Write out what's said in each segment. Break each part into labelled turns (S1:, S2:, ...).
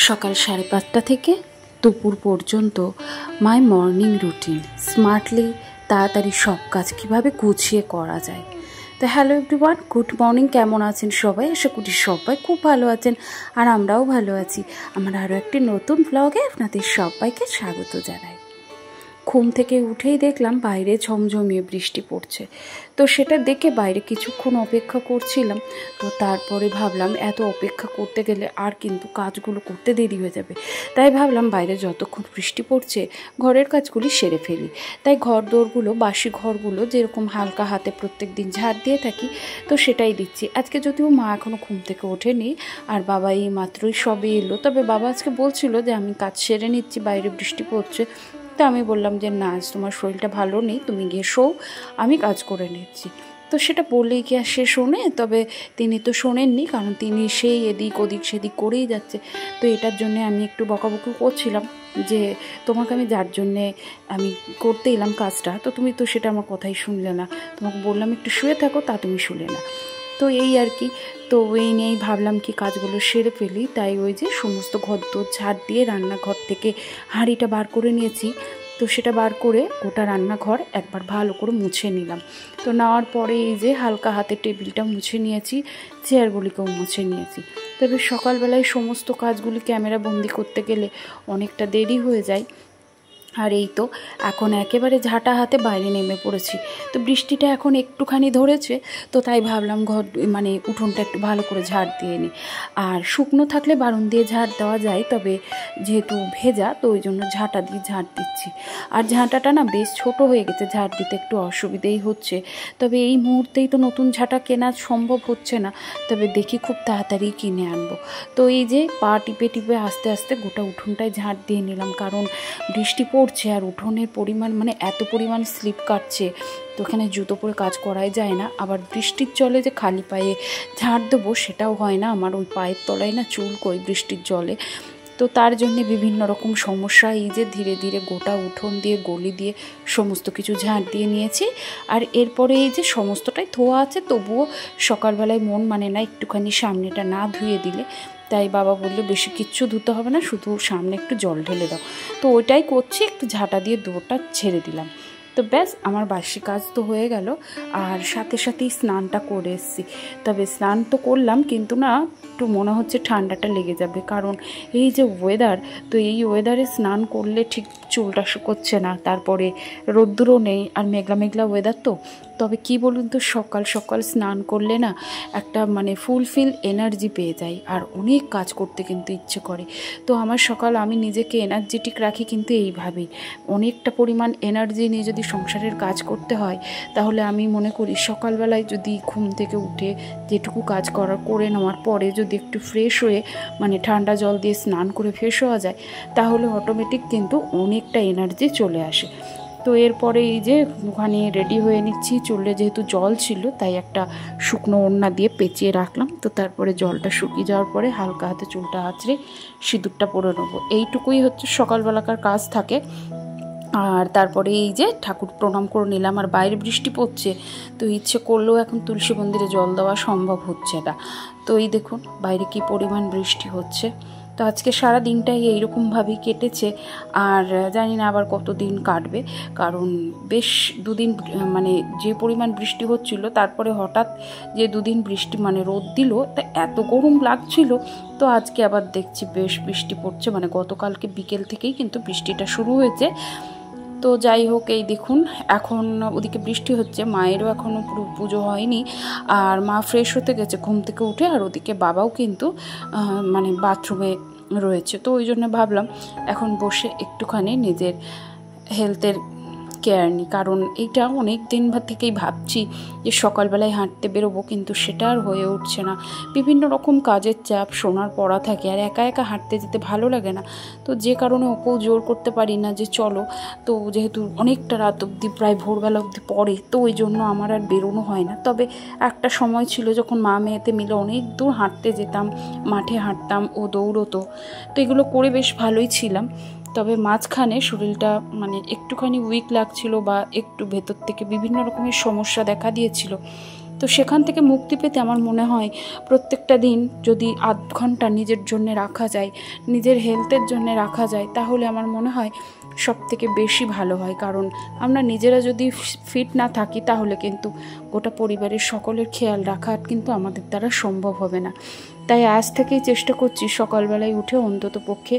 S1: সকাল 5:30 থেকে দুপুর পর্যন্ত মাই মর্নিং রুটিন স্মার্টলি তাড়াতাড়ি সব কাজ কীভাবে গুছিয়ে করা যায়। তো হ্যালো এভরিওয়ান, গুড মর্নিং। কেমন আছেন সবাই? আশা করি সবাই খুব ভালো আছেন, আর আমরাও ভালো আছি। আমার আরও একটি নতুন ব্লগে আপনাদের সবাইকে স্বাগত জানাই। ঘুম থেকে উঠেই দেখলাম বাইরে ঝমঝমিয়ে বৃষ্টি পড়ছে। তো সেটা দেখে বাইরে কিছুক্ষণ অপেক্ষা করছিলাম। তো তারপরে ভাবলাম এত অপেক্ষা করতে গেলে আর কিন্তু কাজগুলো করতে দেরি হয়ে যাবে। তাই ভাবলাম বাইরে যতক্ষণ বৃষ্টি পড়ছে ঘরের কাজগুলি সেরে ফেলি। তাই ঘর দোরগুলো, বাসি ঘরগুলো যেরকম হালকা হাতে প্রত্যেক দিন ঝাড় দিয়ে থাকি, তো সেটাই দিচ্ছি। আজকে যদিও মা এখনও ঘুম থেকে ওঠেনি আর বাবা এই মাত্রই সবে এলো, তবে বাবা আজকে বলছিল যে আমি কাজ সেরে নিচ্ছি, বাইরে বৃষ্টি পড়ছে। তো আমি বললাম যে না, আজ তোমার শরীরটা ভালো নেই, তুমি গিয়ে শোও, আমি কাজ করে নিচ্ছি। তো সেটা বলেই কি আর সে শোনে? তবে তিনি তো শোনেননি, কারণ তিনি সেই এদিক ওদিক সেদিক করেই যাচ্ছে। তো এটার জন্যে আমি একটু বকাবকি করছিলাম যে তোমাকে আমি যার জন্যে আমি করতে এলাম কাজটা, তো তুমি তো সেটা আমার কথাই শুনলে না। তোমাকে বললাম একটু শুয়ে থাকো, তা তুমি শুলে না। তো এই আর কি। তো এই নিয়েই ভাবলাম কি কাজগুলো সেরে ফেলি। তাই ওই যে সমস্ত ঘর দোর ঝাড় দিয়ে রান্নাঘর থেকে হাঁড়িটা বার করে নিয়েছি। তো সেটা বার করে গোটা রান্নাঘর একবার ভালো করে মুছে নিলাম। তো নেওয়ার পরে এই যে হালকা হাতে টেবিলটা মুছে নিয়েছি, চেয়ারগুলিকেও মুছে নিয়েছি। তবে সকালবেলায় সমস্ত কাজগুলি ক্যামেরা বন্দি করতে গেলে অনেকটা দেরি হয়ে যায়। আর এই তো এখন একেবারে ঝাঁটা হাতে বাইরে নেমে পড়েছি। তো বৃষ্টিটা এখন একটুখানি ধরেছে, তো তাই ভাবলাম উঠোনটা একটু ভালো করে ঝাড় দিয়ে নিই। আর শুকনো থাকলে বারণ দিয়ে ঝাড় দেওয়া যায়, তবে যেহেতু ভেজা তো ওই জন্য ঝাঁটা দিয়ে ঝাড় দিচ্ছি। আর ঝাঁটাটা না বেশ ছোট হয়ে গেছে, ঝাড় দিতে একটু অসুবিধেই হচ্ছে। তবে এই মুহূর্তেই তো নতুন ঝাঁটা কেনা সম্ভব হচ্ছে না, তবে দেখি খুব তাড়াতাড়ি কিনে আনবো। তো এই যে পা টিপে টিপে আস্তে আস্তে গোটা উঠোনটায় ঝাড় দিয়ে নিলাম, কারণ বৃষ্টি পড়ছে আর উঠোনের পরিমাণ এত পরিমাণ স্লিপ কাটছে, তো ওখানে জুতো পরে কাজ করাই যায় না। আবার বৃষ্টির জলে যে খালি পায়ে ঝাড় দেবো সেটাও হয় না, আমার ওই পায়ের তলায় না চুলকোয় বৃষ্টির জলে। তো তার জন্যে বিভিন্ন রকম সমস্যা। এই যে ধীরে ধীরে গোটা উঠোন দিয়ে গলি দিয়ে সমস্ত কিছু ঝাড় দিয়ে নিয়েছি। আর এরপরে এই যে সমস্তটাই ধোয়া আছে, তবুও সকালবেলায় মন মানে না একটুখানি সামনেটা না ধুয়ে দিলে। তাই বাবা বললো বেশি কিচ্ছু ধুতে হবে না, শুধু সামনে একটু জল ঢেলে দাও। তো ওইটাই করছি, একটু ঝাঁটা দিয়ে দৌড়টা ছেড়ে দিলাম। তো ব্যাস আমার বাসি কাজ তো হয়ে গেল। আর সাথে সাথেই স্নানটা করে এসেছি। তবে স্নান তো করলাম, কিন্তু না একটু মনে হচ্ছে ঠান্ডাটা লেগে যাবে, কারণ এই যে ওয়েদার, তো এই ওয়েদারে স্নান করলে ঠিক চুলটা শুকোচ্ছে না, তারপরে রোদ্দুরও নেই আর মেঘলা মেঘলা ওয়েদার। তো তবে কি বলুন তো, সকাল সকাল স্নান করলে না একটা ফুলফিল এনার্জি পেয়ে যাই, আর অনেক কাজ করতে কিন্তু ইচ্ছে করে। তো আমার আমি নিজেকে এনার্জেটিক রাখি কিন্তু এইভাবেই। অনেকটা পরিমাণ এনার্জি নিয়ে যদি সংসারের কাজ করতে হয়, তাহলে আমি মনে করি সকালবেলায় যদি ঘুম থেকে উঠে যেটুকু কাজ করে নেওয়ার পরে যদি একটু ফ্রেশ হয়ে ঠান্ডা জল দিয়ে স্নান করে ফ্রেশ হওয়া যায়, তাহলে অটোমেটিক কিন্তু অনেকটা এনার্জি চলে আসে। তো এরপরে এই যে ওখানে রেডি হয়ে নিচ্ছি। চুলে যেহেতু জল ছিল, তাই একটা শুকনো ওড়না দিয়ে পেঁচিয়ে রাখলাম। তো তারপরে জলটা শুকিয়ে যাওয়ার পরে হালকা হাতে চুলটা আঁচড়ে সিঁদুরটা পরে নেবো। এইটুকুই হচ্ছে সকালবেলাকার কাজ থাকে। আর তারপরে এই যে ঠাকুর প্রণাম করে নিলাম। আর বাইরে বৃষ্টি পড়ছে, তো ইচ্ছে করলেও এখন তুলসী মন্দিরে জল দেওয়া সম্ভব হচ্ছে না। তো এই দেখুন বাইরে কি পরিমাণ বৃষ্টি হচ্ছে। তো আজকে সারা দিনটাই এইরকমভাবেই কেটেছে, আর জানি না আবার কতদিন কাটবে, কারণ বেশ দুদিন যে পরিমাণ বৃষ্টি হচ্ছিল, তারপরে হঠাৎ যে দুদিন বৃষ্টি রোদ দিল, তা এত গরম লাগছিল। তো আজকে আবার দেখছি বেশ বৃষ্টি পড়ছে, গতকালকে বিকেল থেকেই কিন্তু বৃষ্টিটা শুরু হয়েছে। তো যাই হোক, এই দেখুন এখন ওদিকে বৃষ্টি হচ্ছে, মায়েরও এখনও পুজো হয়নি, আর মা ফ্রেশ হতে গেছে ঘুম থেকে উঠে, আর ওদিকে বাবাও কিন্তু বাথরুমে রয়েছে। তো ওই জন্য ভাবলাম এখন বসে একটুখানি নিজের হেলথের কেয়ার নিই, কারণ এইটা অনেক দিন থেকেই ভাবছি যে সকালবেলায় হাঁটতে বেরোবো, কিন্তু সেটা আর হয়ে উঠছে না। বিভিন্ন রকম কাজের চাপ, সোনার পড়া থাকে, আর একা একা হাঁটতে যেতে ভালো লাগে না। তো যে কারণে ওকেও জোর করতে পারি না যে চলো। তো যেহেতু অনেকটা রাত অবধি, প্রায় ভোরবেলা অবধি পড়ে, তো ওই জন্য আমার আর বেরোনো হয় না। তবে একটা সময় ছিল যখন মা মেয়েতে মিলে অনেক দূর হাঁটতে যেতাম, মাঠে হাঁটতাম, ও দৌড়তো। তো এগুলো করে বেশ ভালোই ছিলাম। তবে মাঝখানে শরীরটা একটুখানি উইক লাগছিল, বা একটু ভেতর থেকে বিভিন্ন রকমের সমস্যা দেখা দিয়েছিল। তো তো সেখান থেকে মুক্তি পেতে আমার মনে হয় প্রত্যেকটা দিন যদি আধ ঘন্টা নিজের জন্য রাখা যায়, নিজের হেলথের জন্য রাখা যায়, তাহলে আমার মনে হয় সব থেকে বেশি ভালো হয়। কারণ আমরা নিজেরা যদি ফিট না থাকি তাহলে কিন্তু গোটা পরিবারের সকলের খেয়াল রাখা কিন্তু আমাদের দ্বারা সম্ভব হবে না। তাই আজ থেকেই চেষ্টা করছি সকালবেলায় উঠে অন্তত পক্ষে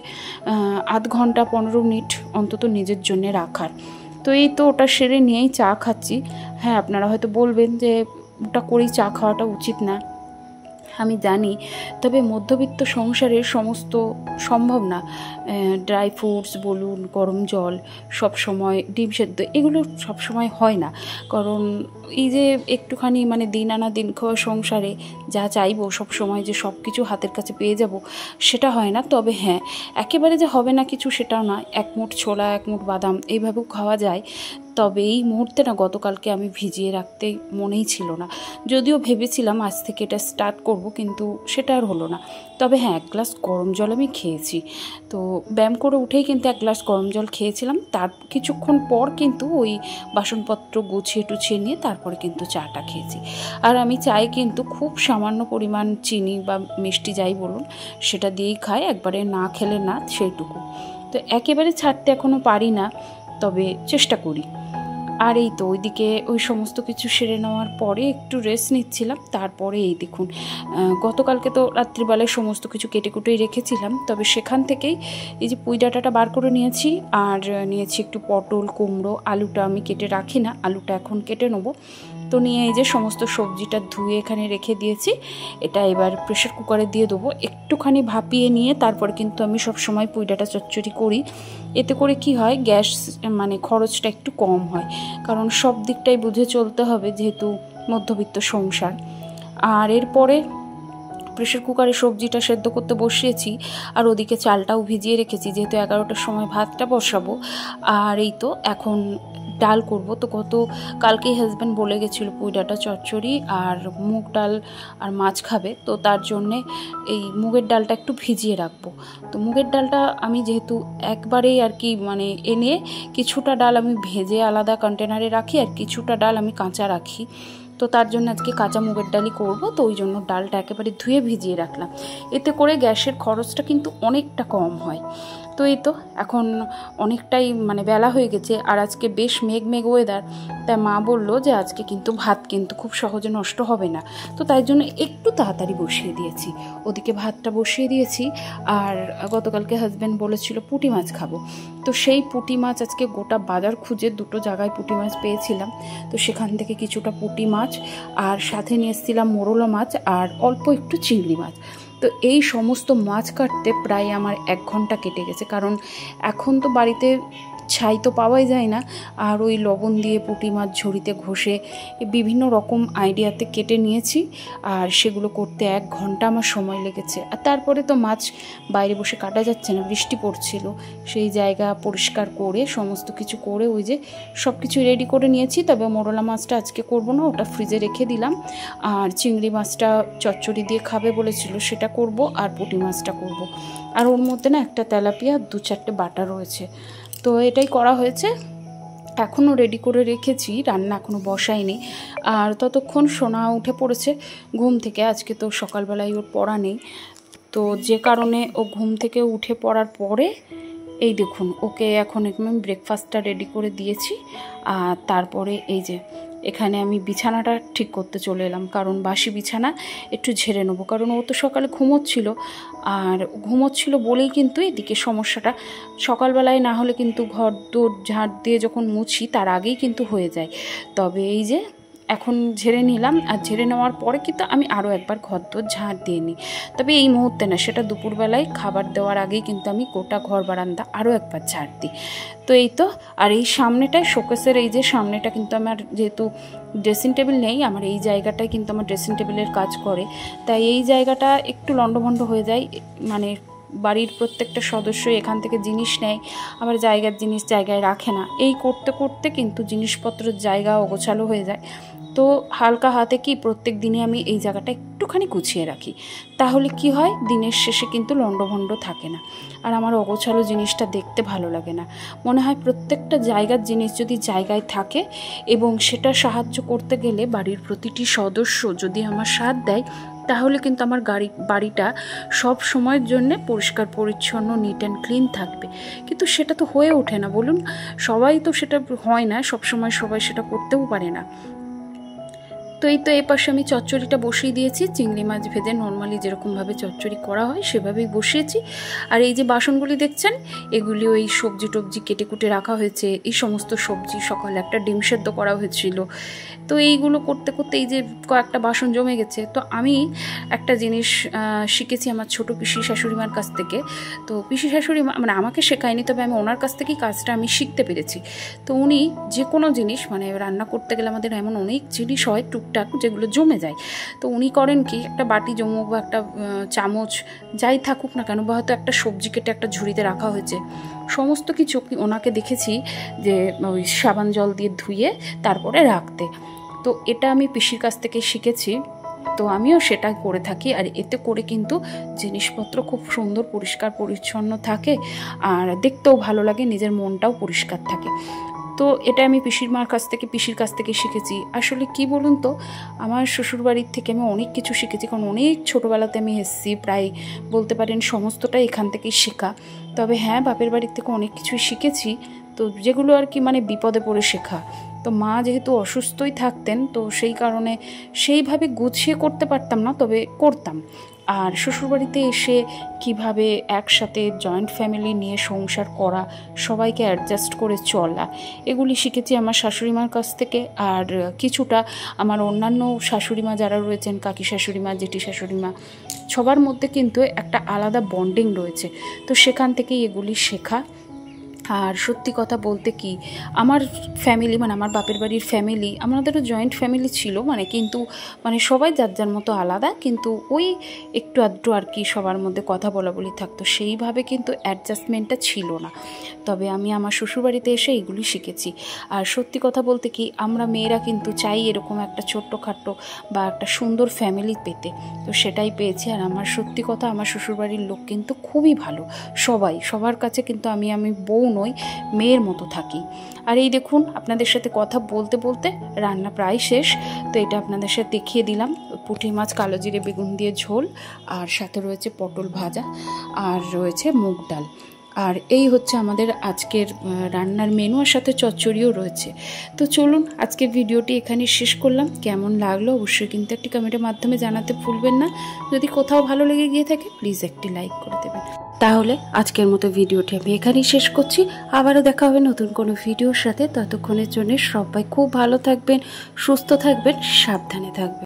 S1: আধ ঘন্টা 15 মিনিট অন্তত নিজের জন্যে রাখার। তো এই তো ওটা সেরে নিয়েই চা খাচ্ছি। হ্যাঁ, আপনারা হয়তো বলবেন যে ওটা করেই চা খাওয়াটা উচিত না, আমি জানি, তবে মধ্যবিত্ত সংসারের সমস্ত সম্ভব না। ড্রাই ফ্রুটস বলুন, গরম জল, সব সময় ডিম সেদ্ধ, এগুলো সব সময় হয় না। কারণ এই যে একটুখানি মানে দিন আনা দিন খাওয়া সংসারে যা চাইবো সব সময় যে সব কিছু হাতের কাছে পেয়ে যাব সেটা হয় না। তবে হ্যাঁ, একেবারে যে হবে না কিছু সেটাও না। এক মুঠ ছোলা, এক মুঠ বাদাম এইভাবেও খাওয়া যায়। তবে এই মুহূর্তে না, গতকালকে আমি ভিজিয়ে রাখতে মনেই ছিল না, যদিও ভেবেছিলাম আজ থেকে এটা স্টার্ট করব, কিন্তু সেটা আর হলো না। তবে হ্যাঁ, 1 গ্লাস গরম জল আমি খেয়েছি। তো ব্যায়াম করে উঠেই কিন্তু 1 গ্লাস গরম জল খেয়েছিলাম। তার কিছুক্ষণ পর কিন্তু ওই বাসনপত্র গুছিয়ে টুছিয়ে নিয়ে তারপরে কিন্তু চাটা খেয়েছি। আর আমি চায়ে কিন্তু খুব সামান্য পরিমাণ চিনি বা মিষ্টি যাই বলুন সেটা দিয়েই খাই, একবারে না খেলে না সেইটুকু। তো একেবারে ছাড়তে এখনও পারি না, তবে চেষ্টা করি। আর এই তো ওইদিকে ওই সমস্ত কিছু সেরে নেওয়ার পরে একটু রেস্ট নিচ্ছিলাম। তারপরে এই দেখুন, গতকালকে তো রাত্রিবেলায় সমস্ত কিছু কেটে কুটেই রেখেছিলাম, তবে সেখান থেকেই এই যে পুঁই ডাঁটাটা বার করে নিয়েছি। আর নিয়েছি একটু পটল, কুমড়ো, আলুটা আমি কেটে রাখি না, আলুটা এখন কেটে নেবো। তো নিয়ে এই যে সমস্ত সবজিটা ধুয়ে এখানে রেখে দিয়েছি। এটা এবার প্রেশার কুকারে দিয়ে দেবো, একটুখানি ভাপিয়ে নিয়ে তারপরে কিন্তু আমি সব সময় পুঁই ডাঁটা চচ্চড়ি করি। এতে করে কি হয়, গ্যাস মানে খরচটা একটু কম হয়, কারণ সব দিকটাই বুঝে চলতে হবে যেহেতু মধ্যবিত্ত সংসার। আর এরপরে প্রেশার কুকারে সবজিটা সেদ্ধ করতে বসিয়েছি, আর ওদিকে চালটাও ভিজিয়ে রেখেছি, যেহেতু 11টার সময় ভাতটা বসাবো। আর এই তো এখন ডাল করব। তো কালকেই হাজব্যান্ড বলে গেছিলো পুঁই ডাঁটা চচ্চড়ি আর মুগ ডাল আর মাছ খাবে, তো তার জন্যে এই মুগের ডালটা একটু ভিজিয়ে রাখবো। তো মুগের ডালটা আমি যেহেতু একবারেই আর কি মানে এনে কিছুটা ডাল আমি ভেজে আলাদা কন্টেনারে রাখি, আর কিছুটা ডাল আমি কাঁচা রাখি। তো তার জন্য আজকে কাঁচা মুগের ডালই করবো। তো ওই জন্য ডালটা একেবারে ধুয়ে ভিজিয়ে রাখলাম, এতে করে গ্যাসের খরচটা কিন্তু অনেকটা কম হয়। তো এই তো এখন অনেকটাই মানে বেলা হয়ে গেছে, আর আজকে বেশ মেঘ ওয়েদার। তাই মা বললো যে আজকে কিন্তু ভাত কিন্তু খুব সহজে নষ্ট হবে না, তো তাই জন্য একটু তাড়াতাড়ি বসিয়ে দিয়েছি। ওদিকে ভাতটা বসিয়ে দিয়েছি। আর গতকালকে হাজব্যান্ড বলেছিল পুঁটি মাছ খাবো, তো সেই পুঁটি মাছ আজকে গোটা বাজার খুঁজে 2 জায়গায় পুঁটি মাছ পেয়েছিলাম। তো সেখান থেকে কিছুটা পুঁটি মাছ আর সাথে নিয়ে এসেছিলাম মোরলা মাছ আর অল্প একটু চিংড়ি মাছ। তো এই সমস্ত মাছ কাটতে প্রায় আমার 1 ঘন্টা কেটে গেছে, কারণ এখন তো বাড়িতে ছাই তো পাওয়াই যায় না। আর ওই লবণ দিয়ে পুঁটি মাছ ঝুড়িতে ঘষে বিভিন্ন রকম আইডিয়াতে কেটে নিয়েছি, আর সেগুলো করতে 1 ঘন্টা আমার সময় লেগেছে। আর তারপরে তো মাছ বাইরে বসে কাটা যাচ্ছে না, বৃষ্টি পড়ছিল, সেই জায়গা পরিষ্কার করে সমস্ত কিছু করে ওই যে সব কিছু রেডি করে নিয়েছি। তবে মোরলা মাছটা আজকে করব না, ওটা ফ্রিজে রেখে দিলাম। আর চিংড়ি মাছটা চচ্চড়ি দিয়ে খাবে বলেছিল, সেটা করব। আর পুঁটি মাছটা করব। আর ওর মধ্যে না একটা তেলাপিয়া 2-4টে বাটা রয়েছে, তো এটাই করা হয়েছে। এখনও রেডি করে রেখেছি, রান্না এখনও বসাইনি। আর ততক্ষণ সোনা উঠে পড়েছে ঘুম থেকে, আজকে তো সকালবেলায় ওর পড়া নেই, তো যে কারণে ও ঘুম থেকে উঠে পড়ার পরে এই দেখুন ওকে এখন আমি ব্রেকফাস্টটা রেডি করে দিয়েছি। আর তারপরে এই যে এখানে আমি বিছানাটা ঠিক করতে চলে এলাম, কারণ বাসি বিছানা একটু ঝেড়ে নেবো, কারণ ও তো সকালে ঘুমোচ্ছিল বলেই কিন্তু এদিকে সমস্যাটা। সকালবেলায় না হলে কিন্তু ঘর দোর ঝাড় দিয়ে যখন মুছি তার আগেই কিন্তু হয়ে যায়। তবে এই যে এখন ঝেড়ে নিলাম, আর ঝেড়ে নেওয়ার পরে কিন্তু আমি আরও একবার ঘর দোর ঝাড় দিয়ে নিই। তবে এই মুহূর্তে না, সেটা দুপুরবেলায় খাবার দেওয়ার আগেই কিন্তু আমি গোটা ঘর বারান্দা আরও একবার ঝাড় দিই। তো এই তো, আর এই সামনেটায় শোকেসের এই যে সামনেটা কিন্তু আমার যেহেতু ড্রেসিং টেবিল নেই, আমার এই জায়গাটায় কিন্তু আমার ড্রেসিং টেবিলের কাজ করে, তাই এই জায়গাটা একটু লণ্ডভণ্ড হয়ে যায়। মানে বাড়ির প্রত্যেকটা সদস্যই এখান থেকে জিনিস নেয়, আবার জায়গার জিনিস জায়গায় রাখে না, এই করতে করতে কিন্তু জিনিসপত্রের জায়গা অগোছালো হয়ে যায়। তো হালকা হাতে কি প্রত্যেক দিনে আমি এই জায়গাটা একটুখানি গুছিয়ে রাখি, তাহলে কি হয় দিনের শেষে কিন্তু লণ্ডভণ্ড থাকে না। আর আমার অগোছালো জিনিসটা দেখতে ভালো লাগে না। মনে হয় প্রত্যেকটা জায়গার জিনিস যদি জায়গায় থাকে এবং সেটা সাহায্য করতে গেলে বাড়ির প্রতিটি সদস্য যদি আমার সাথ দেয়, তাহলে কিন্তু আমার বাড়িটা সব সময়ের জন্যে পরিষ্কার পরিচ্ছন্ন নিট অ্যান্ড ক্লিন থাকবে। কিন্তু সেটা তো হয়ে ওঠে না, বলুন, সবাই তো সেটা হয় না, সব সময় সবাই সেটা করতেও পারে না। তো এই তো এই পাশে আমি চচ্চড়িটা বসিয়ে দিয়েছি, চিংড়ি মাছ ভেজে নর্মালি যেরকমভাবে চচ্চড়ি করা হয় সেভাবেই বসিয়েছি। আর এই যে বাসনগুলি দেখছেন, এগুলি ওই সবজি টবজি কেটে কুটে রাখা হয়েছে, এই সমস্ত সবজি, সকালে একটা ডিম সেদ্ধ করা হয়েছিল। তো এইগুলো করতে করতে এই যে কয়েকটা বাসন জমে গেছে। তো আমি একটা জিনিস শিখেছি আমার ছোটো পিসি শাশুড়িমার কাছ থেকে। তো পিসি শাশুড়ি মানে আমাকে শেখায়নি, তবে আমি ওনার কাছ থেকেই কাজটা আমি শিখতে পেরেছি। তো উনি যে কোনো জিনিস মানে রান্না করতে গেলে আমাদের এমন অনেক জিনিস হয় টুকটাক যেগুলো জমে যায়। তো উনি করেন কি, একটা বাটি জমুক বা একটা চামচ যাই থাকুক না কেন, বা হয়তো একটা সবজি কেটে একটা ঝুড়িতে রাখা হয়েছে, সমস্ত কিছু ওনাকে দেখেছি যে ওই সাবান জল দিয়ে ধুয়ে তারপরে রাখতে। তো এটা আমি পিসির কাছ থেকে শিখেছি। তো আমিও সেটা করে থাকি। আর এতে করে কিন্তু জিনিসপত্র খুব সুন্দর পরিষ্কার পরিচ্ছন্ন থাকে, আর দেখতেও ভালো লাগে, নিজের মনটাও পরিষ্কার থাকে। তো এটা আমি পিসির কাছ থেকে শিখেছি। আসলে কি বলুন তো, আমার শ্বশুরবাড়ির থেকে আমি অনেক কিছু শিখেছি, কারণ অনেক ছোটোবেলাতে আমি এসেছি, প্রায় বলতে পারেন সমস্তটাই এখান থেকেই শেখা। তবে হ্যাঁ, বাপের বাড়ির থেকে অনেক কিছুই শিখেছি, তো যেগুলো আর কি মানে বিপদে পড়ে শেখা। তো মা যেহেতু অসুস্থই থাকতেন, তো সেই কারণে সেইভাবে গুছিয়ে করতে পারতাম না, তবে করতাম। আর শ্বশুরবাড়িতে এসে কিভাবে একসাথে জয়েন্ট ফ্যামিলি নিয়ে সংসার করা, সবাইকে অ্যাডজাস্ট করে চলা, এগুলি শিখেছি আমার শাশুড়িমার কাছ থেকে। আর কিছুটা আমার অন্যান্য শাশুড়িমা যারা রয়েছেন, কাকি শাশুড়িমা, জেঠি শাশুড়িমা, সবার মধ্যে কিন্তু একটা আলাদা বন্ডিং রয়েছে। তো সেখান থেকেই এগুলি শেখা। আর সত্যি কথা বলতে কি, আমার ফ্যামিলি মানে আমার বাপের বাড়ির ফ্যামিলি, আমাদেরও জয়েন্ট ফ্যামিলি ছিল, কিন্তু সবাই যার যার মতো আলাদা, কিন্তু ওই একটু আধটু আর কি সবার মধ্যে কথা বলাবলি থাকতো, সেইভাবে কিন্তু অ্যাডজাস্টমেন্টটা ছিল না। তবে আমি আমার শ্বশুরবাড়িতে এসে এগুলি শিখেছি। আর সত্যি কথা বলতে কি, আমরা মেয়েরা কিন্তু চাই এরকম একটা ছোট্টখাট্টো বা একটা সুন্দর ফ্যামিলি পেতে, তো সেটাই পেয়েছি। আর আমার সত্যি কথা, আমার শ্বশুরবাড়ির লোক কিন্তু খুবই ভালো, সবার কাছে কিন্তু আমি বউ নই, মেয়ের মতো থাকি। আর এই দেখুন, আপনাদের সাথে কথা বলতে বলতে রান্না প্রায় শেষ। তো এটা আপনাদের সাথে দেখিয়ে দিলাম, পুঁটি মাছ কালো জিরে বেগুন দিয়ে ঝোল, আর সাথে রয়েছে পটল ভাজা, আর রয়েছে মুগ ডাল। আর এই হচ্ছে আমাদের আজকের রান্নার মেনু, আর সাথে চচ্চড়িও রয়েছে। তো চলুন, আজকের ভিডিওটি এখানে শেষ করলাম। কেমন লাগলো অবশ্যই কিন্তু একটি কমেন্টের মাধ্যমে জানাতে ভুলবেন না। যদি কোথাও ভালো লেগে গিয়ে থাকে প্লিজ একটি লাইক করে দেবেন। তাহলে আজকের মতো ভিডিওটি আমি এখানেই শেষ করছি। আবারও দেখা হবে নতুন কোনো ভিডিওর সাথে। ততক্ষণের জন্য সবাই খুব ভালো থাকবেন, সুস্থ থাকবেন, সাবধানে থাকবেন।